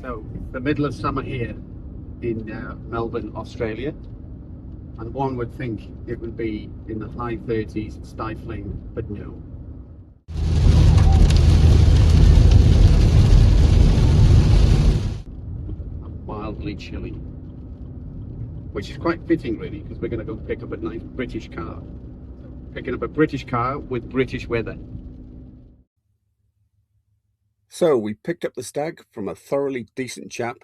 So, the middle of summer here in Melbourne, Australia, and one would think it would be in the high 30s, stifling, but no. Mildly chilly, which is quite fitting really, because we're going to go pick up a nice British car. Picking up a British car with British weather. So we picked up the Staaag from a thoroughly decent chap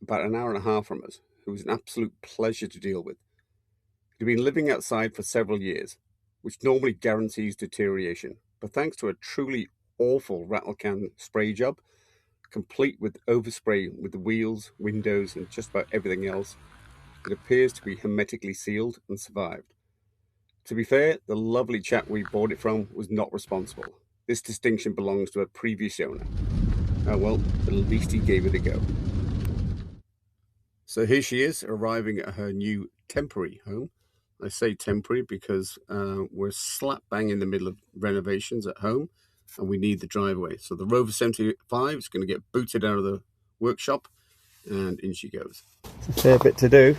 about an hour and a half from us, who was an absolute pleasure to deal with. He'd been living outside for several years, which normally guarantees deterioration, but thanks to a truly awful rattle can spray job, complete with overspray with the wheels, windows and just about everything else, it appears to be hermetically sealed and survived. To be fair, the lovely chap we bought it from was not responsible. This distinction belongs to a previous owner. Oh well, at least he gave it a go. So here she is, arriving at her new temporary home. I say temporary because we're slap bang in the middle of renovations at home and we need the driveway. So the Rover 75 is going to get booted out of the workshop and in she goes. It's a fair bit to do,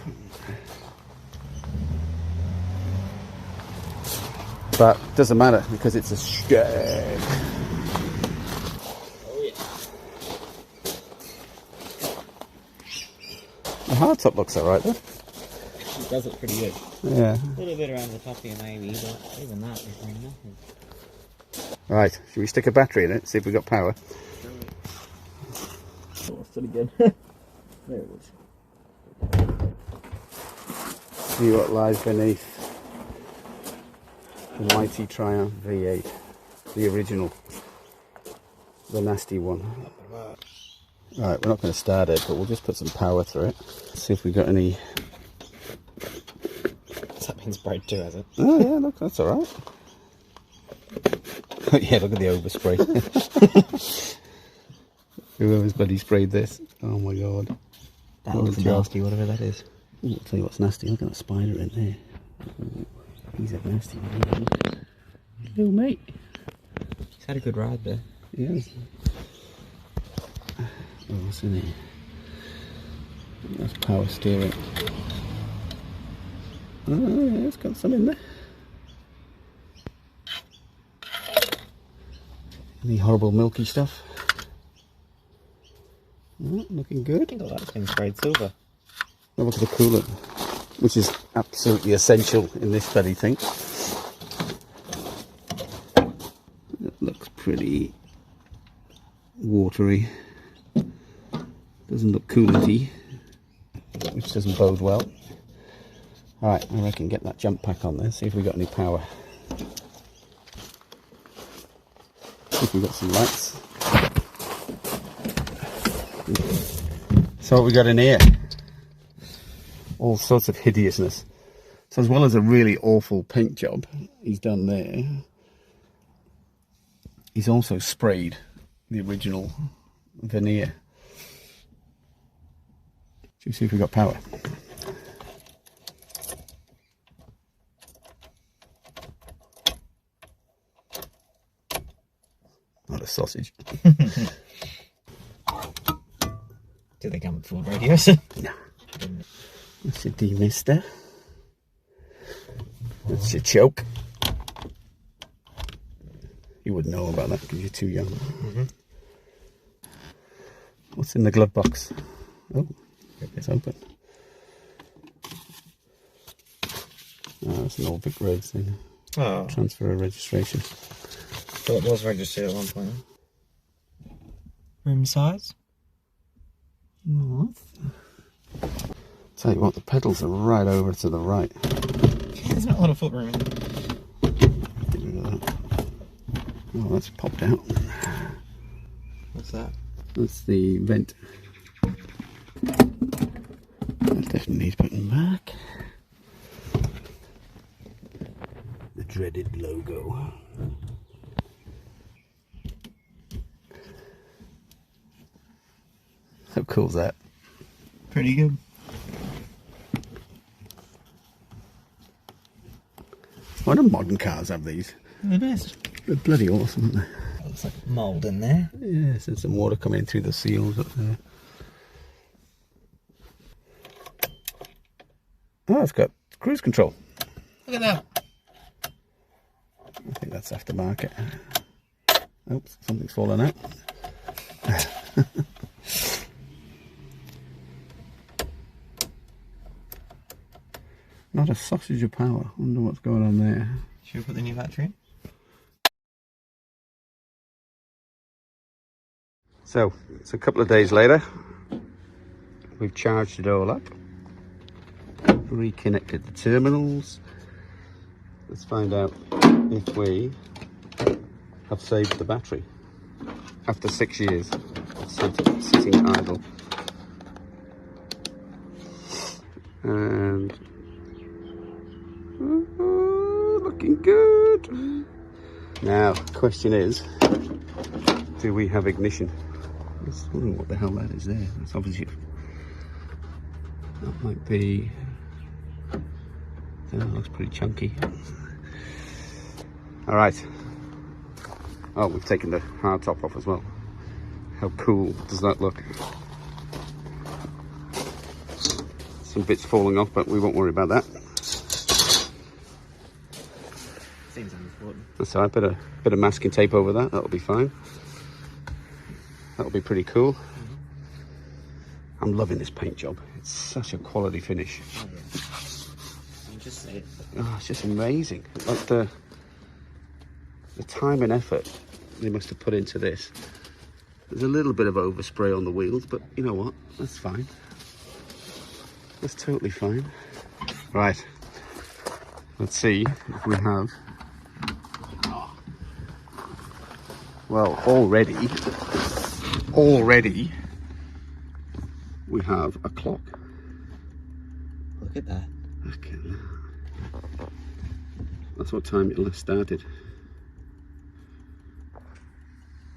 but it doesn't matter because it's a Staaag. Oh yeah. The hardtop looks alright though. It does look pretty good. Yeah. A little bit around the top here maybe, but even that is nothing. Right, should we stick a battery in it, see if we've got power? Oh, it's pretty good. There it is. See what lies beneath the mighty Triumph V8, the original, the nasty one. Right, we're not going to start it, but we'll just put some power through it. See if we've got any. Has that been sprayed too, has it? Oh yeah, look, that's alright. Yeah, look at the overspray. Whoever's bloody sprayed this. Oh my god. That looks nasty, whatever that is. Ooh, I'll tell you what's nasty. Look at that spider in there. Ooh, he's a nasty one. Little mate. He's had a good ride there. Yes. Oh, what's in here? That's power steering. Oh yeah, it's got some in there. Any horrible milky stuff? Oh, looking good. I think all that's been sprayed silver. Now look at the coolant, which is absolutely essential in this bloody thing. It looks pretty watery. Doesn't look coolanty, which doesn't bode well. Alright, I reckon get that jump pack on there, see if we got any power. See if we've got some lights. So what we got in here? All sorts of hideousness. So as well as a really awful paint job he's done there, he's also sprayed the original veneer. Should we see if we got power? Not a sausage. Do they come with full radios? No. That's your demister. That's your choke. You wouldn't know about that because you're too young. What's in the glove box? Oh, it's open. Oh, that's an old Vic Roads thing. Oh. Transfer of registration. So it was registered at one point. Rim size? What? Tell you what, the pedals are right over to the right. There's not a lot of foot room in there. Get rid of that. Oh, that's popped out. What's that? That's the vent. That definitely needs putting back. The dreaded logo. How cool is that? Pretty good. Why do modern cars have these? They're the best. They're bloody awesome, aren't they? Looks like mould in there. Yes, there's some water coming in through the seals up there. Oh, it's got cruise control. Look at that. I think that's aftermarket. Oops, something's fallen out. Not a sausage of power. I wonder what's going on there. Should we put the new battery in? So, it's a couple of days later. We've charged it all up. Reconnected the terminals. Let's find out if we have saved the battery after 6 years of sitting idle. And looking good. Now, question is, do we have ignition? I was wondering what the hell that is there. That's obviously, that might be, that looks pretty chunky. All right. Oh, we've taken the hard top off as well. How cool does that look? Some bits falling off, but we won't worry about that. Seems unimportant. That's all right, bit of masking tape over that, that'll be fine. That'll be pretty cool. I'm loving this paint job. It's such a quality finish. Oh, yeah. You just see it. Oh, it's just amazing. Like the time and effort they must have put into this. There's a little bit of overspray on the wheels, but you know what? That's fine. That's totally fine. Right. Let's see if we have. Well, already we have a clock. Look at that. Look at that. That's what time it last started.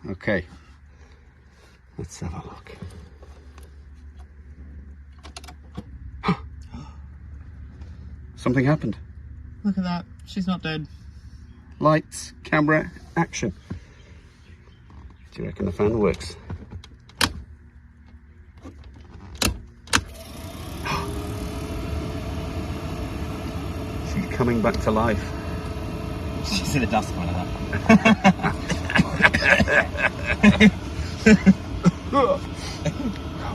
Okay, let's have a look. Something happened. Look at that. She's not dead. Lights, camera, action. Do you reckon the fan works? She's coming back to life. She's see the dust coming out.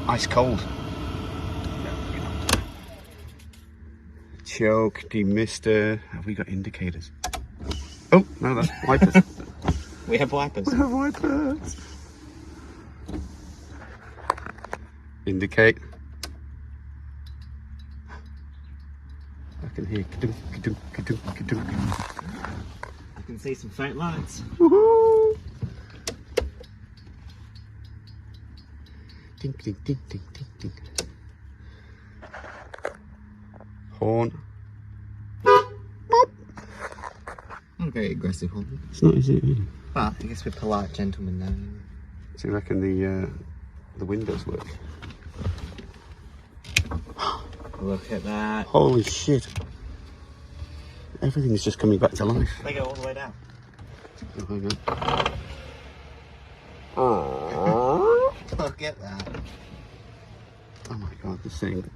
Ice cold. Choke, demister. Have we got indicators? Oh, no, that's wipers. We have wipers. We have wipers. Indicate. I can hear ka-dunk, ka-dunk, ka-dunk, ka-dunk. I can see some faint lights. Woohoo! Ding, ding, ding, ding, ding, ding. Horn. Not a very aggressive horn. It's not, is it? But I guess we're polite gentlemen now. So you reckon the windows work? Look at that. Holy shit. Everything's just coming back to life. They go all the way down. Oh, hang on. Look at that. Oh my god, this thing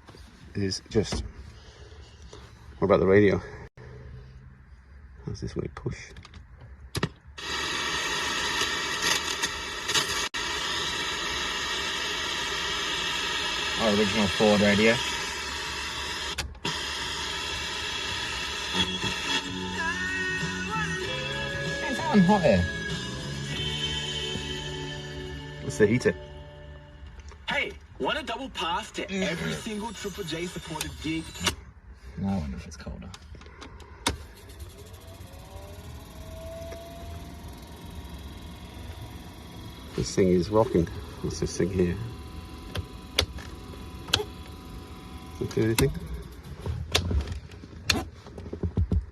is just... What about the radio? How's this way push? Our original Ford radio. It's on hot here. What's the heater? Hey, want a double pass to every single Triple J supported gig? No, I wonder if it's colder. This thing is rocking. What's this thing here? Does it do anything?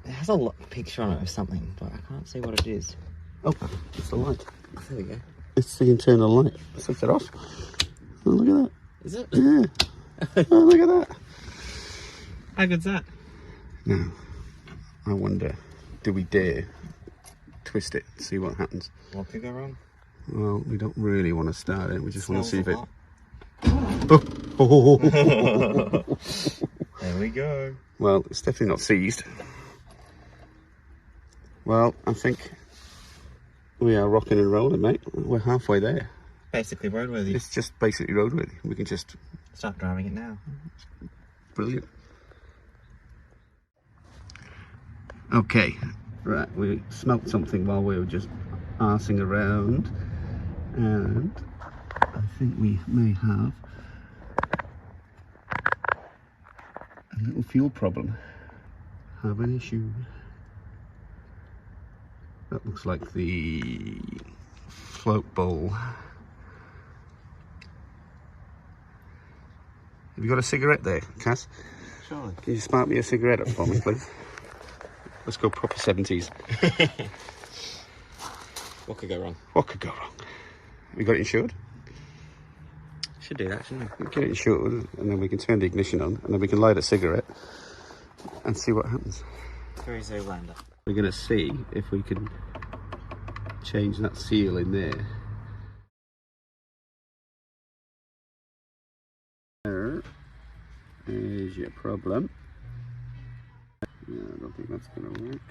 It has a picture on it of something, but I can't see what it is. Oh, it's the light. There we go. It's the internal light. Switch it off. Oh, look at that. Is it? Yeah. Oh, look at that. How good's that? Now, I wonder, do we dare twist it and see what happens? What could go wrong? Well, we don't really want to start it. We just want to see if it... Smells Oh. There we go. Well, it's definitely not seized. Well, I think we are rocking and rolling, mate. We're halfway there. Basically roadworthy. It's just basically roadworthy. We can just... Start driving it now. Brilliant. Okay, right, we smelt something while we were just arsing around, and I think we may have a little fuel problem. Have an issue. That looks like the float bowl. Have you got a cigarette there, Cass? Surely. Can you spark me a cigarette up for me, please? Let's go proper 70s. What could go wrong? What could go wrong? Have you got it insured? Should do that, shouldn't we? Get it insured, and then we can turn the ignition on, and then we can light a cigarette and see what happens. Very Zoolander. We're going to see if we can change that seal in there. There is your problem. No, I don't think that's going to work.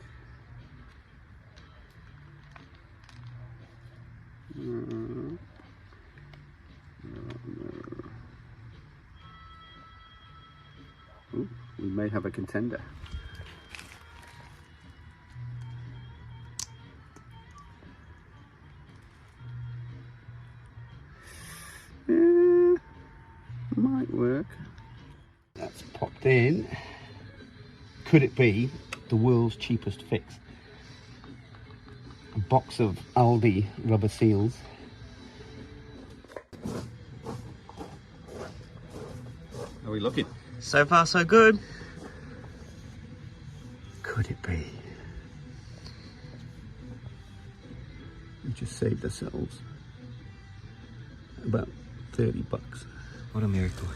No. Ooh, we may have a contender. Yeah, might work. That's popped in. Could it be the world's cheapest fix? A box of Aldi rubber seals. How are we looking? So far, so good. Could it be? We just saved ourselves about 30 bucks. What a miracle.